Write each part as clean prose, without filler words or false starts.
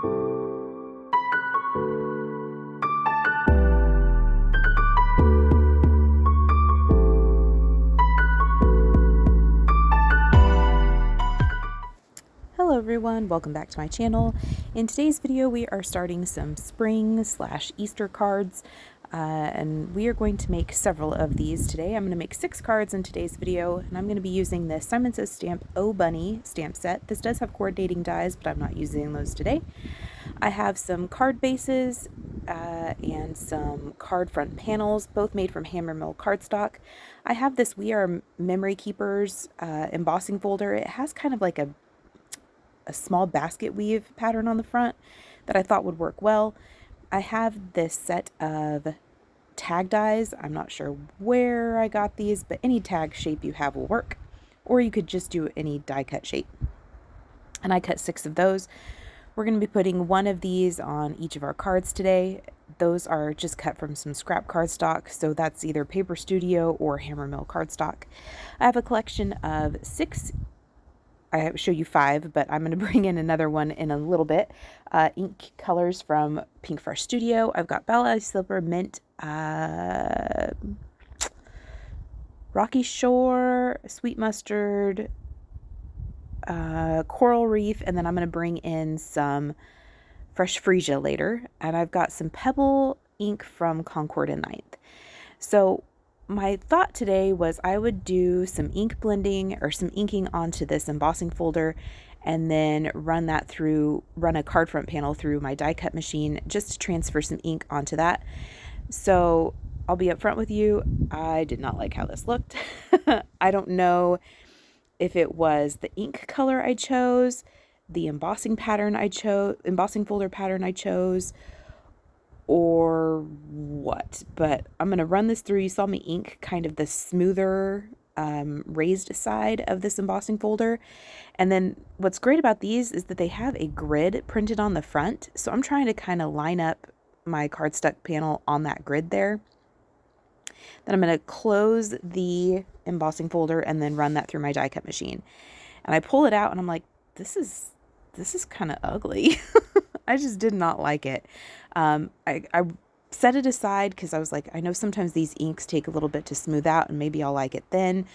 Hello everyone, welcome back to my channel. In today's video we are starting some spring/Easter cards and we are going to make several of these today. I'm going to make 6 cards in today's video and I'm going to be using the Simon Says Stamp O Bunny stamp set. This does have coordinating dies, but I'm not using those today. I have some card bases and some card front panels, both made from HAMMERMILL cardstock. I have this We Are Memory Keepers embossing folder. It has kind of like a small basket weave pattern on the front that I thought would work well. I have this set of tag dies. I'm not sure where I got these, but any tag shape you have will work. Or you could just do any die cut shape. And I cut 6 of those. We're going to be putting 1 of these on each of our cards today. Those are just cut from some scrap cardstock, so that's either PinkFresh Studio or HAMMERMILL cardstock. I have a collection of 6. I show you 5, but I'm going to bring in another one in a little bit. Ink colors from PinkFresh Studio. I've got BALLET, Silver, Mint, Rocky Shore, Sweet Mustard, Coral Reef, and then I'm going to bring in some fresh FRESIA later. And I've got some PEBBLE ink from Concord and 9th. So my thought today was I would do some ink blending or some inking onto this embossing folder and then run a card front panel through my die cut machine just to transfer some ink onto that. So I'll be upfront with you, I did not like how this looked. I don't know if it was the ink color I chose, the embossing folder pattern I chose, or what, but I'm going to run this through. You saw me ink kind of the smoother raised side of this embossing folder. And then what's great about these is that they have a grid printed on the front. So I'm trying to kind of line up my cardstock panel on that grid there. Then I'm going to close the embossing folder and then run that through my die cut machine. And I pull it out and I'm like, this is kind of ugly. I just did not like it. I set it aside because I was like, I know sometimes these inks take a little bit to smooth out and maybe I'll like it then.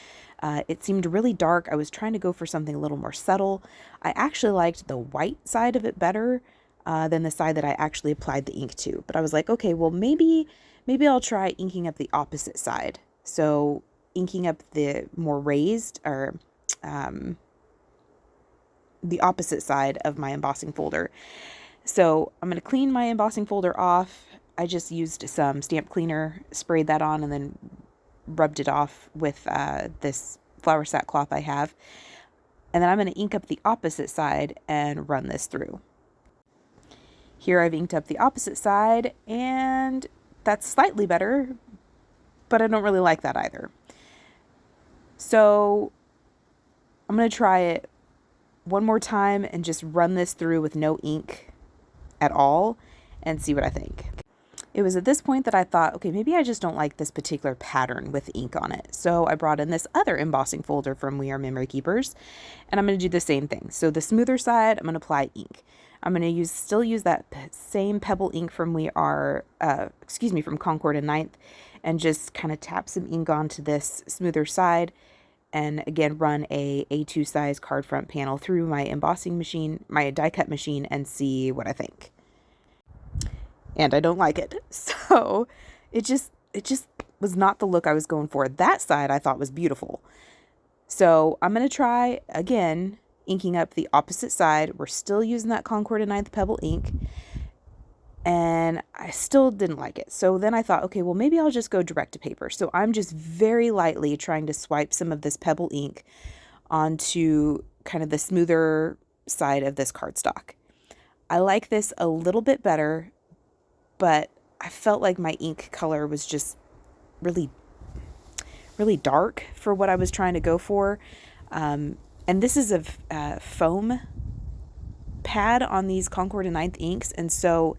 It seemed really dark. I was trying to go for something a little more subtle. I actually liked the white side of it better than the side that I actually applied the ink to. But I was like, okay, well maybe I'll try inking up the opposite side. So inking up the more raised or the opposite side of my embossing folder. So I'm going to clean my embossing folder off. I just used some stamp cleaner, sprayed that on, and then rubbed it off with this flour sack cloth I have. And then I'm going to ink up the opposite side and run this through. Here I've inked up the opposite side, and that's slightly better, but I don't really like that either. So I'm going to try it one more time and just run this through with no ink at all and see what I think. It was at this point that I thought, okay, maybe I just don't like this particular pattern with ink on it. So I brought in this other embossing folder from We Are Memory Keepers, and I'm going to do the same thing. So the smoother side, I'm going to apply ink. I'm going to still use that same PEBBLE ink from from Concord and 9th, and just kind of tap some ink onto this smoother side. And again, run a A2 size card front panel through my embossing machine, my die cut machine, and see what I think. And I don't like it. So it just was not the look I was going for. That side I thought was beautiful. So I'm going to try again, inking up the opposite side. We're still using that Concord and 9th PEBBLE ink. And I still didn't like it. So then I thought, okay, well, maybe I'll just go direct to paper. So I'm just very lightly trying to swipe some of this PEBBLE ink onto kind of the smoother side of this cardstock. I like this a little bit better, but I felt like my ink color was just really, really dark for what I was trying to go for. And this is a foam pad on these Concord and 9th inks. And so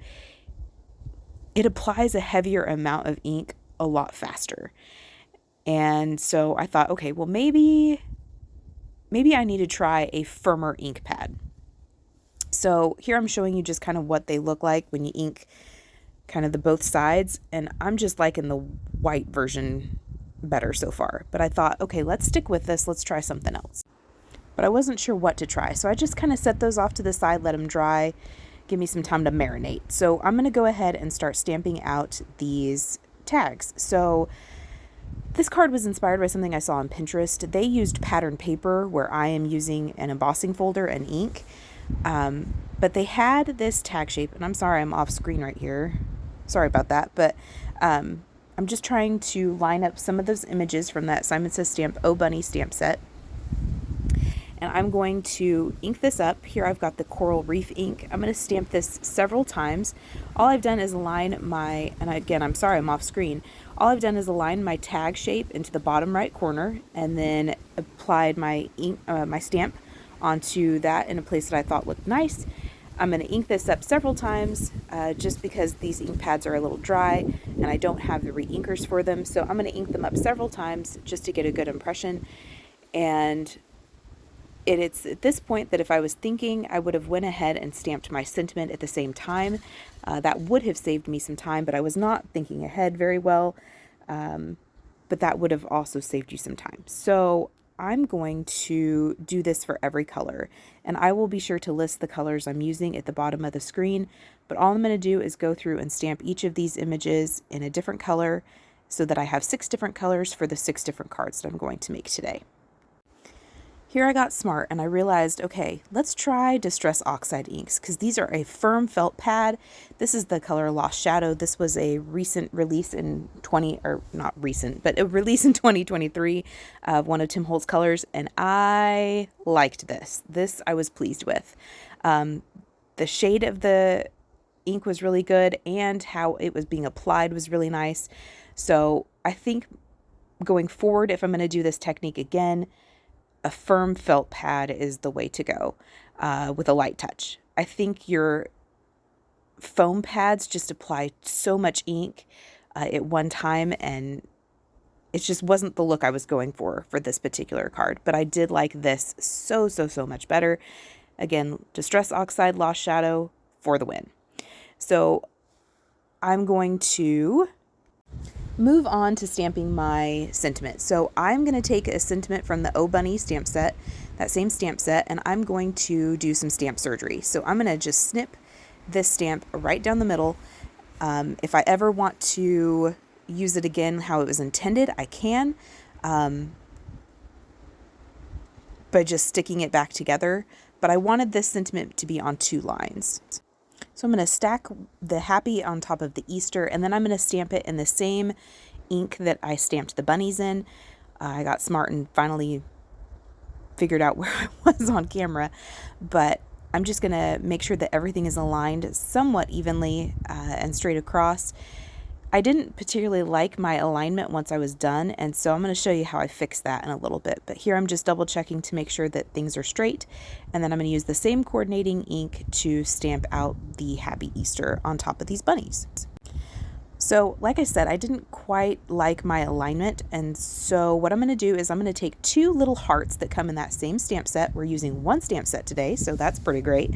it applies a heavier amount of ink a lot faster. And so I thought, okay, well, maybe I need to try a firmer ink pad. So here I'm showing you just kind of what they look like when you ink kind of the both sides, and I'm just liking the white version better so far. But I thought, okay, let's stick with this. Let's try something else. But I wasn't sure what to try, so I just kind of set those off to the side, let them dry, give me some time to marinate. So I'm going to go ahead and start stamping out these tags. So this card was inspired by something I saw on Pinterest. They used patterned paper where I am using an embossing folder and ink. But they had this tag shape, and I'm sorry I'm off screen right here. Sorry about that, but I'm just trying to line up some of those images from that Simon Says Stamp Oh Bunny stamp set. And I'm going to ink this up. Here I've got the Coral Reef ink. I'm going to stamp this several times. All I've done is align my, and again, I'm sorry I'm off screen. All I've done is align my tag shape into the bottom right corner and then applied my ink, my stamp onto that in a place that I thought looked nice. I'm going to ink this up several times just because these ink pads are a little dry and I don't have the re-inkers for them. So I'm going to ink them up several times just to get a good impression. And it's at this point that if I was thinking, I would have went ahead and stamped my sentiment at the same time. That would have saved me some time, but I was not thinking ahead very well. But that would have also saved you some time. So I'm going to do this for every color, and I will be sure to list the colors I'm using at the bottom of the screen. But all I'm going to do is go through and stamp each of these images in a different color so that I have 6 different colors for the 6 different cards that I'm going to make today. Here I got smart and I realized, okay, let's try Distress Oxide inks because these are a firm felt pad. This is the color Lost Shadow. This was a recent release in not recent, but a release in 2023 of one of Tim Holtz colors, and I liked this. This I was pleased with. The shade of the ink was really good and how it was being applied was really nice. So I think going forward, if I'm going to do this technique again, a firm felt pad is the way to go with a light touch. I think your foam pads just apply so much ink at one time, and it just wasn't the look I was going for this particular card. But I did like this so much better. Again, Distress Oxide Lost Shadow for the win. So I'm going to move on to stamping my sentiment. So I'm going to take a sentiment from the Oh Bunny stamp set, that same stamp set, and I'm going to do some stamp surgery. So I'm going to just snip this stamp right down the middle. If I ever want to use it again how it was intended, I can, by just sticking it back together. But I wanted this sentiment to be on 2 lines. So I'm going to stack the happy on top of the Easter, and then I'm going to stamp it in the same ink that I stamped the bunnies in. I got smart and finally figured out where I was on camera, but I'm just going to make sure that everything is aligned somewhat evenly and straight across. I didn't particularly like my alignment once I was done, and so I'm going to show you how I fixed that in a little bit. But here I'm just double checking to make sure that things are straight, and then I'm going to use the same coordinating ink to stamp out the Happy Easter on top of these bunnies. So like I said, I didn't quite like my alignment, and so what I'm going to do is I'm going to take 2 little hearts that come in that same stamp set. We're using 1 stamp set today, so that's pretty great.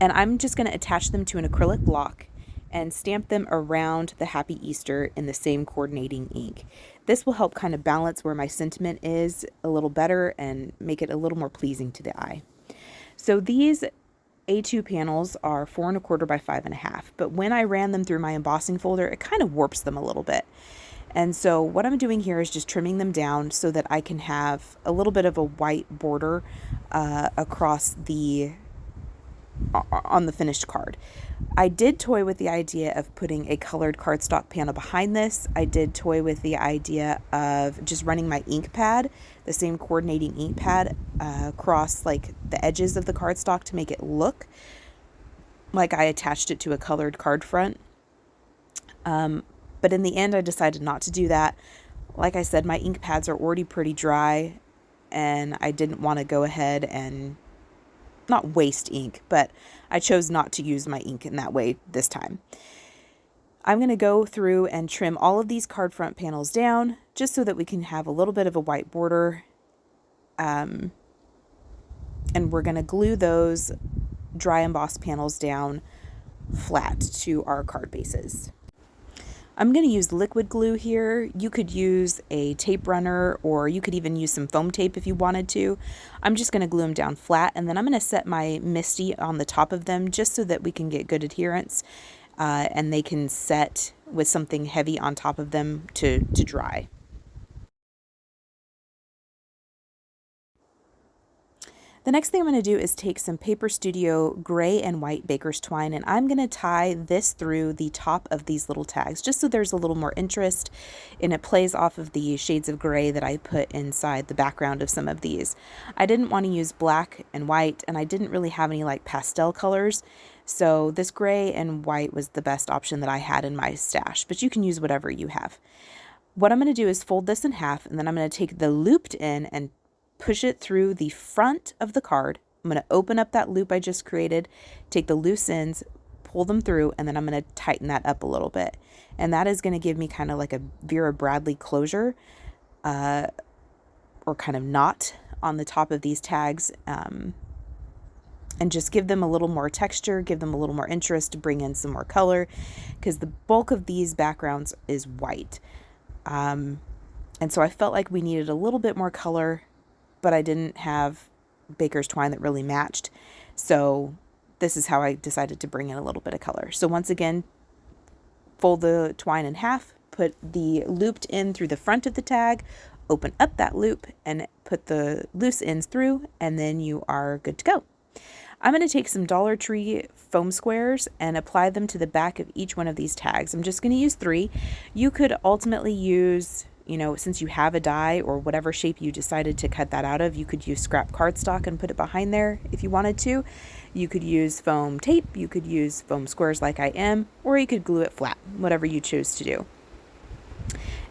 And I'm just going to attach them to an acrylic block and stamp them around the Happy Easter in the same coordinating ink. This will help kind of balance where my sentiment is a little better and make it a little more pleasing to the eye. So these A2 panels are 4 1/4 by 5 1/2, but when I ran them through my embossing folder, it kind of warps them a little bit. And so what I'm doing here is just trimming them down so that I can have a little bit of a white border across on the finished card. I did toy with the idea of putting a colored cardstock panel behind this. I did toy with the idea of just running my ink pad, the same coordinating ink pad, across like the edges of the cardstock to make it look like I attached it to a colored card front. But in the end, I decided not to do that. Like I said, my ink pads are already pretty dry, and I didn't want to go ahead and not waste ink, but I chose not to use my ink in that way this time. I'm going to go through and trim all of these card front panels down just so that we can have a little bit of a white border. And we're going to glue those dry emboss panels down flat to our card bases. I'm going to use liquid glue here. You could use a tape runner, or you could even use some foam tape if you wanted to. I'm just going to glue them down flat, and then I'm going to set my MISTI on the top of them just so that we can get good adherence, and they can set with something heavy on top of them to dry. The next thing I'm going to do is take some Paper Studio gray and white baker's twine, and I'm going to tie this through the top of these little tags just so there's a little more interest, and it plays off of the shades of gray that I put inside the background of some of these. I didn't want to use black and white, and I didn't really have any like pastel colors, so this gray and white was the best option that I had in my stash, but you can use whatever you have. What I'm going to do is fold this in half, and then I'm going to take the looped end and push it through the front of the card. I'm going to open up that loop I just created, take the loose ends, pull them through, and then I'm going to tighten that up a little bit. And that is going to give me kind of like a Vera Bradley closure, or kind of knot on the top of these tags, and just give them a little more texture, give them a little more interest, to bring in some more color, because the bulk of these backgrounds is white. And so I felt like we needed a little bit more color, but I didn't have baker's twine that really matched. So this is how I decided to bring in a little bit of color. So once again, fold the twine in half, put the looped end through the front of the tag, open up that loop and put the loose ends through, and then you are good to go. I'm going to take some Dollar Tree foam squares and apply them to the back of each one of these tags. I'm just going to use 3. You could ultimately use, since you have a die or whatever shape you decided to cut that out of, you could use scrap cardstock and put it behind there if you wanted to. You could use foam tape, you could use foam squares like I am, or you could glue it flat, whatever you choose to do.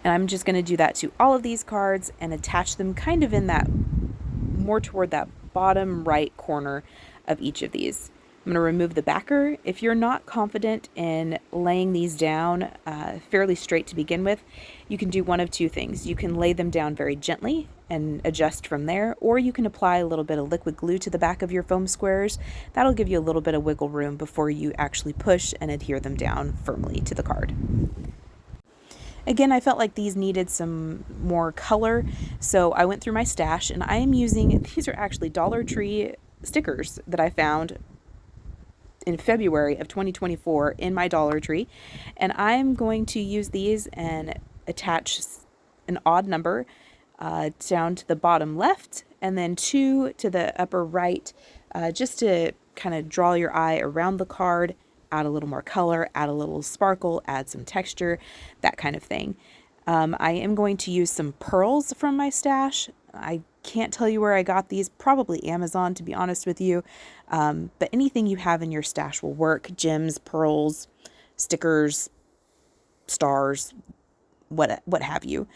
And I'm just going to do that to all of these cards and attach them kind of in that, more toward that bottom right corner of each of these. I'm going to remove the backer. If you're not confident in laying these down fairly straight to begin with, you can do one of 2 things. You can lay them down very gently and adjust from there, or you can apply a little bit of liquid glue to the back of your foam squares. That'll give you a little bit of wiggle room before you actually push and adhere them down firmly to the card. Again, I felt like these needed some more color, so I went through my stash, and I am using, these are actually Dollar Tree stickers that I found in February of 2024 in my Dollar Tree, and I'm going to use these and attach an odd number down to the bottom left, and then 2 to the upper right, just to kind of draw your eye around the card, add a little more color, add a little sparkle, add some texture, that kind of thing. I am going to use some pearls from my stash. I can't tell you where I got these, probably Amazon, to be honest with you, but anything you have in your stash will work. Gems, pearls, stickers, stars, what have you.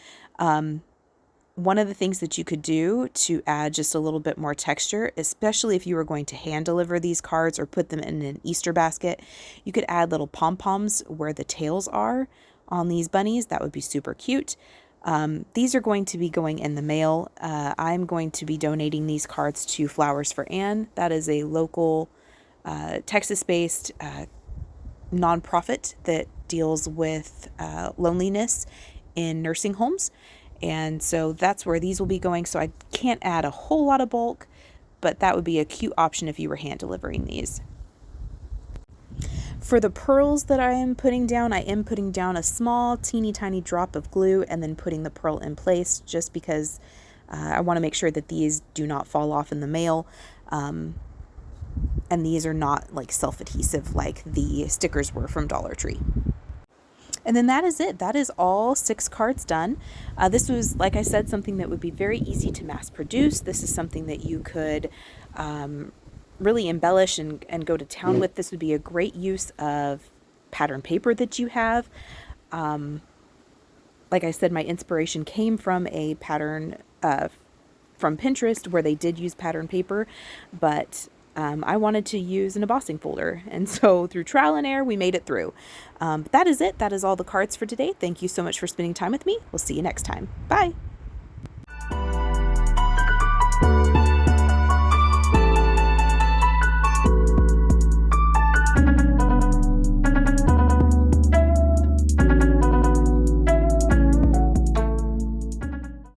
One of the things that you could do to add just a little bit more texture, especially if you were going to hand deliver these cards or put them in an Easter basket, you could add little pom-poms where the tails are on these bunnies. That would be super cute. These are going to be going in the mail. I'm going to be donating these cards to Flowers for Anne. That is a local Texas-based nonprofit that deals with loneliness in nursing homes. And so that's where these will be going. So I can't add a whole lot of bulk, but that would be a cute option if you were hand delivering these. For the pearls that I am putting down a small teeny tiny drop of glue and then putting the pearl in place, just because I want to make sure that these do not fall off in the mail. And these are not like self-adhesive like the stickers were from Dollar Tree. And then that is it. That is all 6 cards done. This was, like I said, something that would be very easy to mass produce. This is something that you could really embellish and go to town with. This would be a great use of pattern paper that you have. Like I said, my inspiration came from a pattern from Pinterest where they did use pattern paper, but I wanted to use an embossing folder, and so through trial and error we made it through. But that is it. That is all the cards for today. Thank you so much for spending time with me. We'll see you next time. Bye.